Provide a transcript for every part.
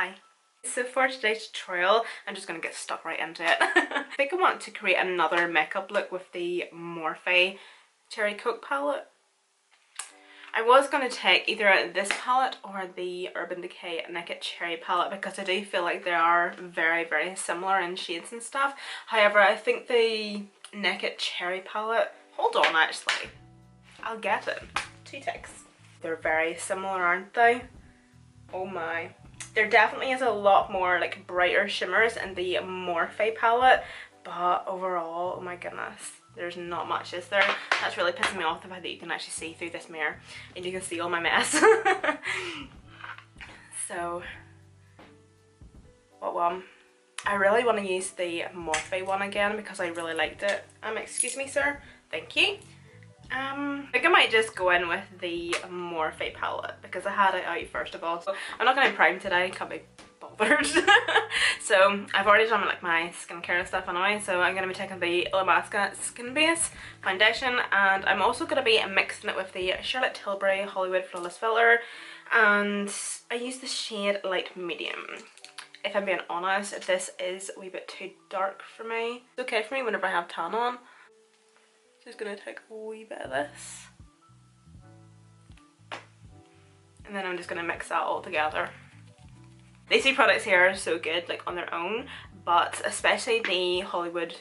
Hi. So for today's tutorial, I'm just going to get stuck right into it. I think I want to create another makeup look with the Morphe Cherry Coke palette. I was going to take either this palette or the Urban Decay Naked Cherry palette because I do feel like they are very similar in shades and stuff. However, I think the Naked Cherry palette, hold on actually, I'll get it. 2 ticks. They're very similar, aren't they? Oh my. There definitely is a lot more like brighter shimmers in the Morphe palette, but overall, oh my goodness, there's not much, is there? That's really pissing me off, the fact that you can actually see through this mirror and you can see all my mess. So, what one? I really want to use the Morphe one again because I really liked it. Excuse me, sir. Thank you. I think I might just go in with the Morphe palette because I had it out first of all. So I'm not going to prime today, can't be bothered. So I've already done like my skincare stuff anyway, so I'm going to be taking the Illamasqua Skin Base foundation, and I'm also going to be mixing it with the Charlotte Tilbury Hollywood Flawless Filter, and I use the shade Light Medium. If I'm being honest, this is a wee bit too dark for me. It's okay for me whenever I have tan on. Just gonna take a wee bit of this, and then I'm just gonna mix that all together. These 2 products here are so good like on their own, but especially the Hollywood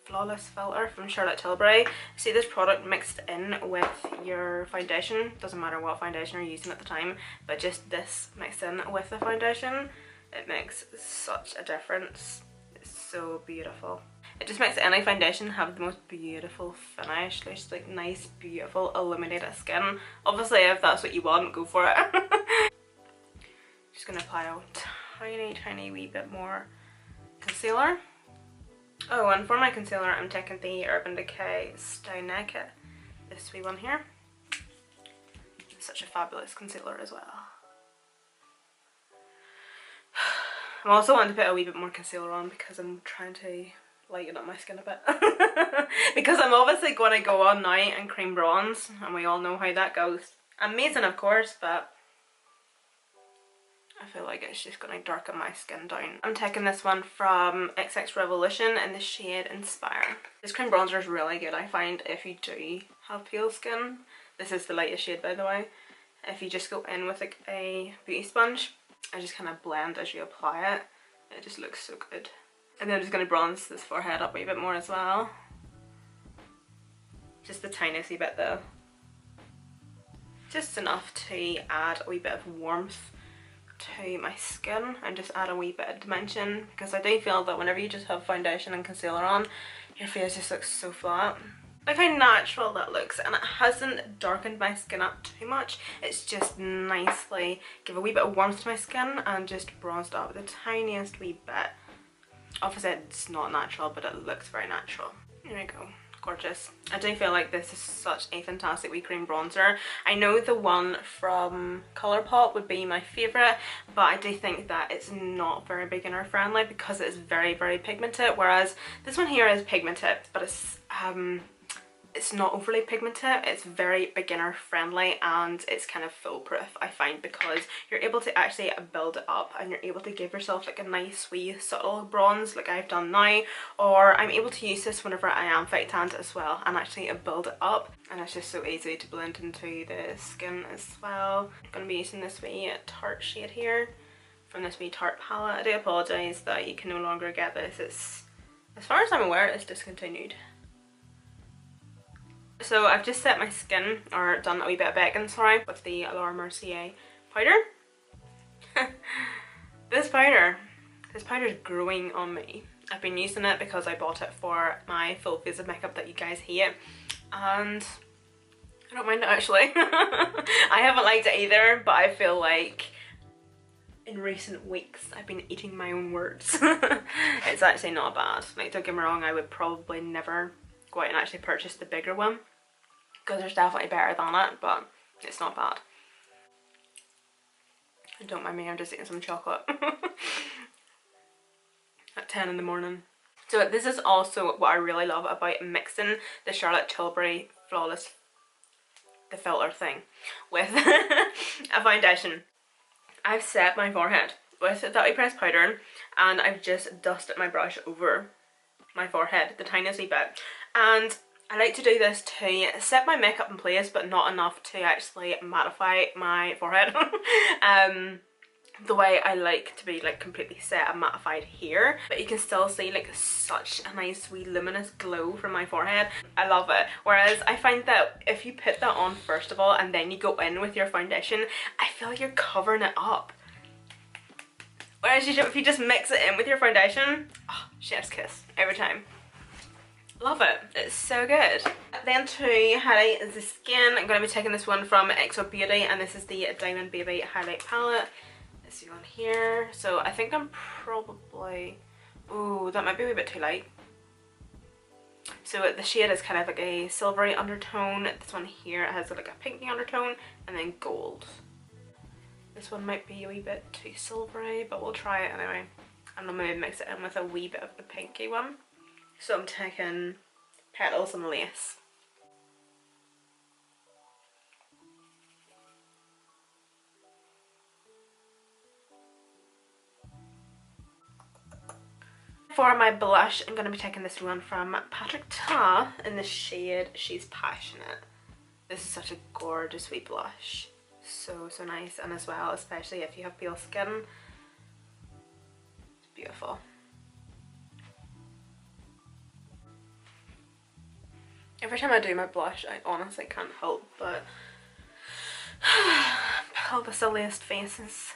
Flawless Filter from Charlotte Tilbury. See this product mixed in with your foundation, doesn't matter what foundation you're using at the time, but just this mixed in with the foundation, it makes such a difference. It's so beautiful. It just makes any foundation have the most beautiful finish. There's like nice, beautiful, illuminated skin. Obviously, if that's what you want, go for it. Just gonna apply a tiny wee bit more concealer. Oh, and for my concealer, I'm taking the Urban Decay Stay Naked. This wee one here. It's such a fabulous concealer as well. I'm also wanting to put a wee bit more concealer on because I'm trying to lighten up my skin a bit. Because I'm obviously going to go on now and cream bronze, and we all know how that goes. Amazing, of course, but I feel like it's just going to darken my skin down. I'm taking this one from XX Revolution in the shade Inspire. This cream bronzer is really good, I find, if you do have pale skin. This is the lightest shade, by the way. If you just go in with like a beauty sponge and just kind of blend as you apply it, it just looks so good. And then I'm just going to bronze this forehead up a wee bit more as well. Just the tiniest wee bit though. Just enough to add a wee bit of warmth to my skin and just add a wee bit of dimension, because I do feel that whenever you just have foundation and concealer on, your face just looks so flat. Look how natural that looks, and it hasn't darkened my skin up too much. It's just nicely give a wee bit of warmth to my skin and just bronzed up the tiniest wee bit. Obviously it's not natural, but it looks very natural. Here we go. Gorgeous. I do feel like this is such a fantastic wee cream bronzer. I know the one from Colourpop would be my favourite, but I do think that it's not very beginner friendly because it's very pigmented, whereas this one here is pigmented, but it's not overly pigmented. It's very beginner friendly and it's kind of foolproof, I find, because you're able to actually build it up and you're able to give yourself like a nice wee subtle bronze like I've done now, or I'm able to use this whenever I am fake tanned as well and actually build it up, and it's just so easy to blend into the skin as well. I'm going to be using this wee Tarte shade here from this wee Tarte palette. I do apologise that you can no longer get this. It's, as far as I'm aware, it's discontinued. So I've just set my skin, or done a wee bit of baking, sorry, with the Laura Mercier powder. This powder's growing on me. I've been using it because I bought it for my full face of makeup that you guys hate, and I don't mind it actually. I haven't liked it either, but I feel like in recent weeks I've been eating my own words. It's actually not bad. Like, don't get me wrong, I would probably never go out and actually purchase the bigger one because there's definitely better than it, but it's not bad. Don't mind me, I'm just eating some chocolate at 10 in the morning. So this is also what I really love about mixing the Charlotte Tilbury Flawless, the filter thing, with a foundation. I've set my forehead with that pressed powder, and I've just dusted my brush over my forehead the tiniest wee bit. And I like to do this to set my makeup in place, but not enough to actually mattify my forehead. The way I like to be like completely set and mattified here, but you can still see like such a nice wee luminous glow from my forehead. I love it. Whereas I find that if you put that on first of all and then you go in with your foundation, I feel like you're covering it up. Whereas if you just mix it in with your foundation, oh, chef's kiss every time. Love it. It's so good. Then to highlight the skin, I'm going to be taking this one from XO Beauty, and this is the Diamond Baby Highlight Palette. This one here. So I think I'm probably... Ooh, that might be a wee bit too light. So the shade is kind of like a silvery undertone. This one here has like a pinky undertone, and then gold. This one might be a wee bit too silvery, but we'll try it anyway. And I'm going to mix it in with a wee bit of the pinky one. So I'm taking Petals and Lace. For my blush, I'm going to be taking this one from Patrick Ta in the shade She's Passionate. This is such a gorgeous wee blush. So nice, and as well, especially if you have pale skin, it's beautiful. Every time I do my blush, I honestly can't help but pull the silliest faces.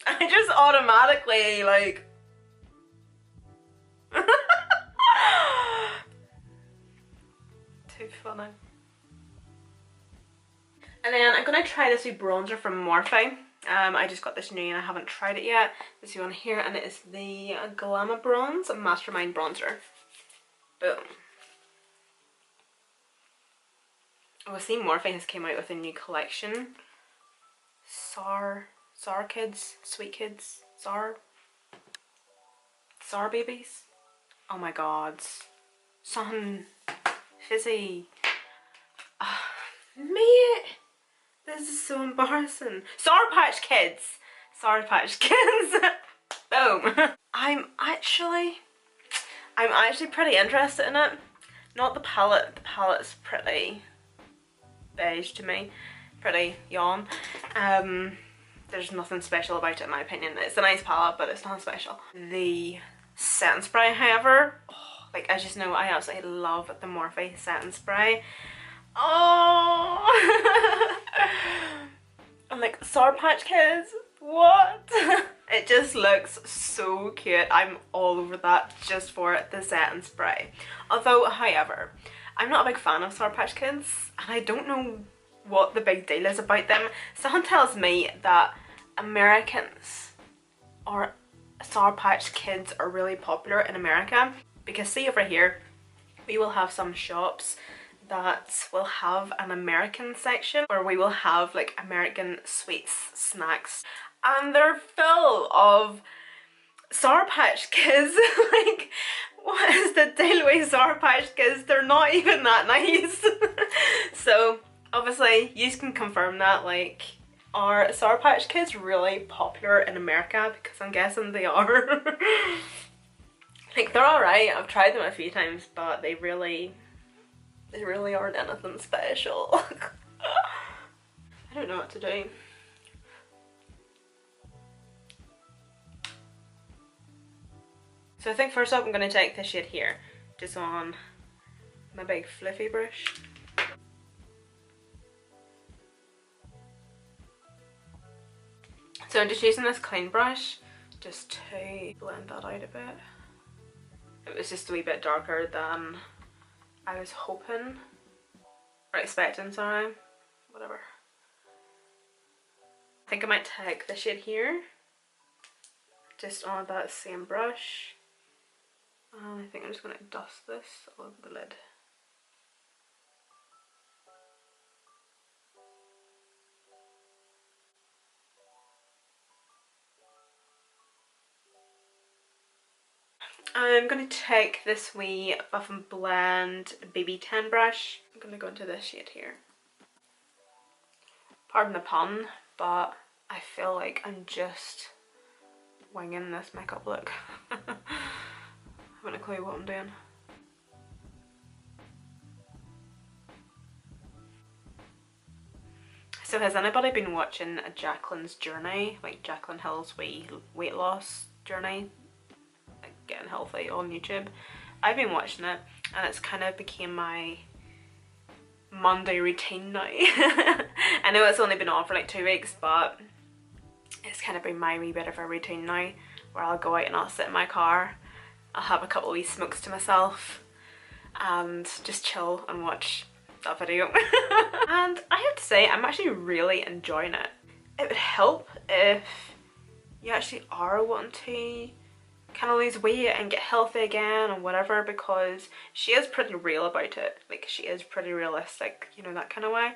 I just automatically like too funny. And then I'm gonna try this wee bronzer from Morphe. I just got this new and I haven't tried it yet. This one here, and it is the Glam Bronze Mastermind Bronzer. Boom. Oh, I see Morphe has came out with a new collection. Sour Kids, Sweet Kids, Sour Babies. Oh my god. Sun Fizzy. Mate, this is so embarrassing. Sour Patch Kids. Sour Patch Kids. Boom. I'm actually pretty interested in it. Not the palette. The palette's pretty beige to me. Pretty yawn. There's nothing special about it in my opinion. It's a nice palette, but it's not special. The setting spray, however, like I just know I absolutely love the Morphe setting spray. Oh, I'm like, Sour Patch Kids, what? It just looks so cute. I'm all over that just for the setting spray. Although, however, I'm not a big fan of Sour Patch Kids, and I don't know what the big deal is about them. Someone tells me that Americans or Sour Patch Kids are really popular in America, because see over here we will have some shops that will have an American section where we will have like American sweets, snacks, and they're full of Sour Patch Kids. Like, what is the deal with Sour Patch Kids? They're not even that nice. So obviously you can confirm that, like, are Sour Patch Kids really popular in America? Because I'm guessing they are. Like, they're alright, I've tried them a few times, but they really aren't anything special. I don't know what to do. So I think first up I'm going to take this shade here, just on my big fluffy brush. So I'm just using this clean brush just to blend that out a bit. It was just a wee bit darker than I was hoping, or expecting, sorry, whatever. I think I might take the shade here, just on that same brush. I think I'm just going to dust this all over the lid. I'm going to take this wee Buff and Blend BB10 brush. I'm going to go into this shade here. Pardon the pun, but I feel like I'm just winging this makeup look. I haven't a clue what I'm doing. So has anybody been watching Jacqueline's journey, like Jacqueline Hill's weight loss journey, like getting healthy on YouTube? I've been watching it and it's kind of became my Monday routine now. I know it's only been on for like 2 weeks, but it's kind of been my wee bit of a routine now, where I'll go out and I'll sit in my car, I'll have a couple of wee smokes to myself and just chill and watch that video. And I have to say, I'm actually really enjoying it. It would help if you actually are wanting to kind of lose weight and get healthy again and whatever, because she is pretty real about it. Like, she is pretty realistic, you know, that kind of way.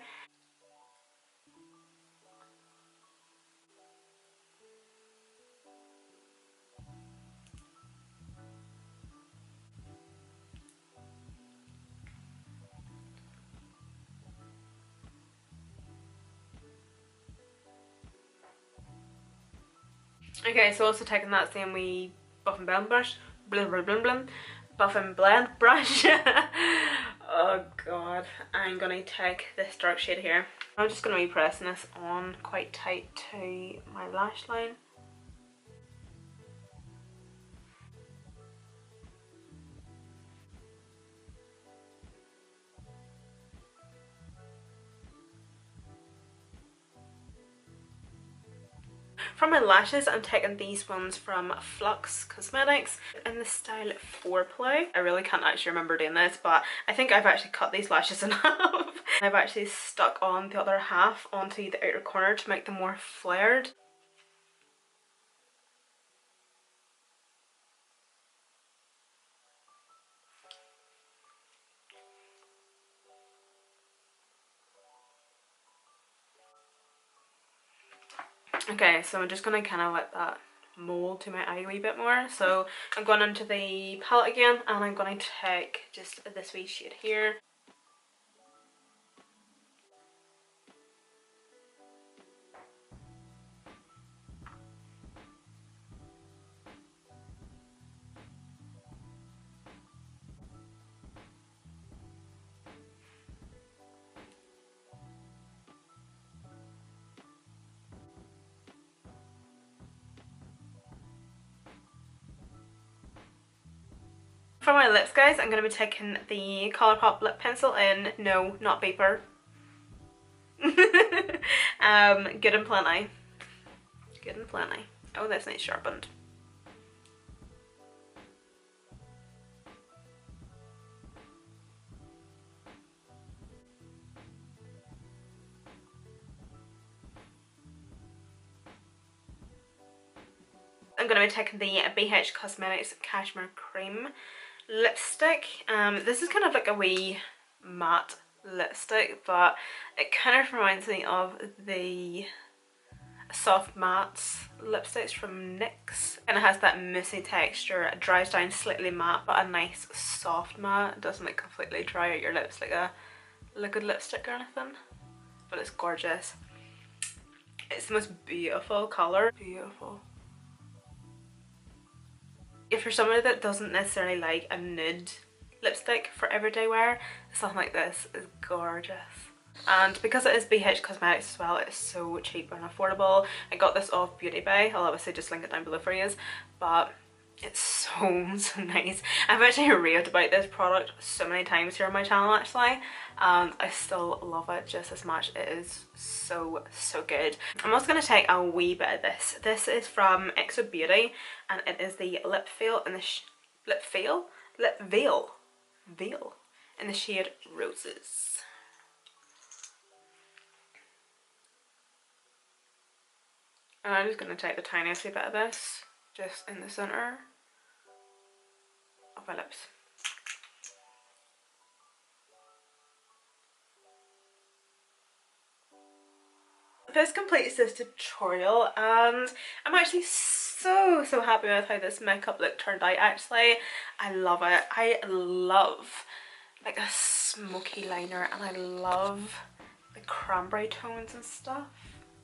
Okay, so also taking that same wee Buff and Blend brush, Buff and Blend brush. Oh god, I'm gonna take this dark shade here. I'm just gonna be pressing this on quite tight to my lash line. For my lashes, I'm taking these ones from Flux Cosmetics in the style Foreplay. I really can't actually remember doing this, but I think I've actually cut these lashes in half. I've actually stuck on the other half onto the outer corner to make them more flared. Okay, so I'm just gonna kind of let that mold to my eye a wee bit more. So I'm going into the palette again and I'm going to take just this wee shade here. For my lips, guys, I'm going to be taking the Colourpop lip pencil in, no, not Beeper. Good and Plenty. Good and Plenty. Oh, that's nice sharpened. I'm going to be taking the BH Cosmetics Cashmere Cream lipstick. This is kind of like a wee matte lipstick, but it kind of reminds me of the soft mattes lipsticks from NYX, and it has that moussey texture. It dries down slightly matte, but a nice soft matte. It doesn't like completely dry out your lips like a liquid lipstick or anything, but it's gorgeous. It's the most beautiful colour. Beautiful. If you're somebody that doesn't necessarily like a nude lipstick for everyday wear, something like this is gorgeous. And because it is BH Cosmetics as well, it's so cheap and affordable. I got this off Beauty Bay. I'll obviously just link it down below for you, but it's so, so nice. I've actually raved about this product so many times here on my channel actually, and I still love it just as much. It is so, so good. I'm also going to take a wee bit of this. This is from Exo Beauty, and it is the Lip Veil in the Lip Veil in the shade Roses. And I'm just going to take the tiniest bit of this just in the centre of my lips. this completes this tutorial, and I'm actually so happy with how this makeup look turned out. Actually, I love it. I love like a smoky liner, and I love the cranberry tones and stuff.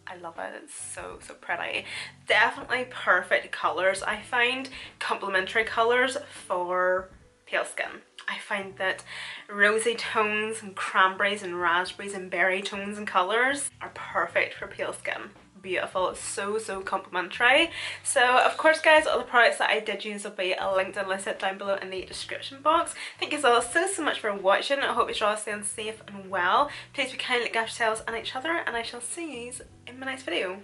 I love it. It's so pretty. Definitely perfect colours. I find complementary colours for pale skin. I find that rosy tones and cranberries and raspberries and berry tones and colours are perfect for pale skin. Beautiful. It's so complimentary. So of course guys, all the products that I did use will be linked and listed down below in the description box. Thank you all so much for watching. I hope you're all staying safe and well. Please be kind, look after yourselves and each other, and I shall see you in my next video.